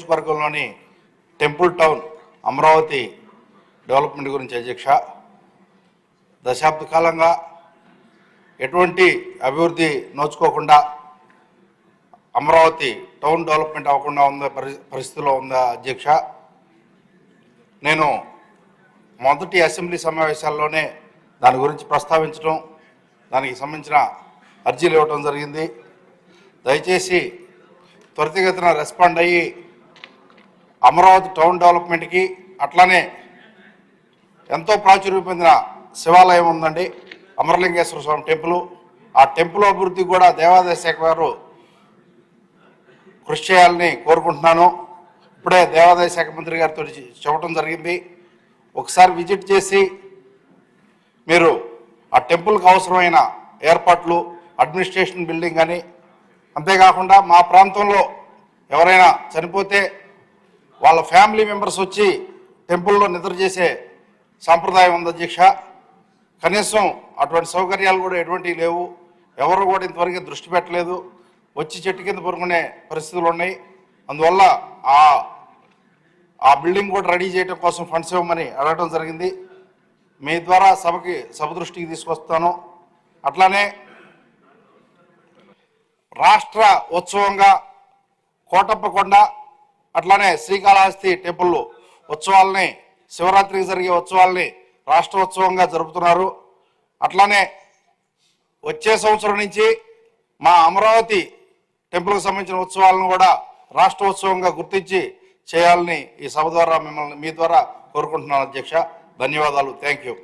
నియోజకవర్గంలోని temple town Amaravati development గురించి అధ్యక్ష, దశాబ్ద కాలంగా ఎటువంటి అభివృద్ధి నోచుకోకుండా అమరావతి టౌన్ డెవలప్మెంట్ అవ్వకుండా ఉన్న పరిస్థితిలో ఉందా అధ్యక్ష. నేను మొదటి అసెంబ్లీ సమావేశాల్లోనే దాని గురించి ప్రస్తావించడం, దానికి సంబంధించిన అర్జీలు ఇవ్వడం జరిగింది. దయచేసి త్వరితగతిన రెస్పాండ్ అయ్యి అమరావతి టౌన్ డెవలప్మెంట్కి, అట్లానే ఎంతో ప్రాచుర్యం పొందిన శివాలయం ఉందండి, అమరలింగేశ్వర స్వామి టెంపుల్. ఆ టెంపుల్ అభివృద్ధికి కూడా దేవాదాయ శాఖ వారు కృషి చేయాలని కోరుకుంటున్నాను. ఇప్పుడే దేవాదాయ శాఖ మంత్రి గారితో చెప్పడం జరిగింది. ఒకసారి విజిట్ చేసి మీరు ఆ టెంపుల్కి అవసరమైన ఏర్పాట్లు, అడ్మినిస్ట్రేషన్ బిల్డింగ్ అని, అంతేకాకుండా మా ప్రాంతంలో ఎవరైనా చనిపోతే వాళ్ళ ఫ్యామిలీ మెంబర్స్ వచ్చి టెంపుల్లో నిద్ర చేసే సాంప్రదాయం ఉంది అధ్యక్ష. కనీసం అటువంటి సౌకర్యాలు కూడా ఎటువంటివి లేవు. ఎవరు కూడా ఇంతవరకు దృష్టి పెట్టలేదు. వచ్చి చెట్టు కింద పడుకునే పరిస్థితులు ఉన్నాయి. అందువల్ల ఆ బిల్డింగ్ కూడా రెడీ చేయడం కోసం ఫండ్స్ ఇవ్వమని అడగడం జరిగింది. మీ ద్వారా సభ దృష్టికి తీసుకొస్తాను. అట్లానే రాష్ట్ర ఉత్సవంగా కోటప్పకొండ, అట్లానే శ్రీకాళహస్తి టెంపుల్ ఉత్సవాలని, శివరాత్రికి జరిగే ఉత్సవాల్ని రాష్ట్ర ఉత్సవంగా జరుపుతున్నారు. అట్లానే వచ్చే సంవత్సరం నుంచి మా అమరావతి టెంపుల్కి సంబంధించిన ఉత్సవాలను కూడా రాష్ట్ర ఉత్సవంగా గుర్తించి చేయాలని ఈ సభ ద్వారా మీ ద్వారా కోరుకుంటున్నాను అధ్యక్ష. ధన్యవాదాలు. Thank you.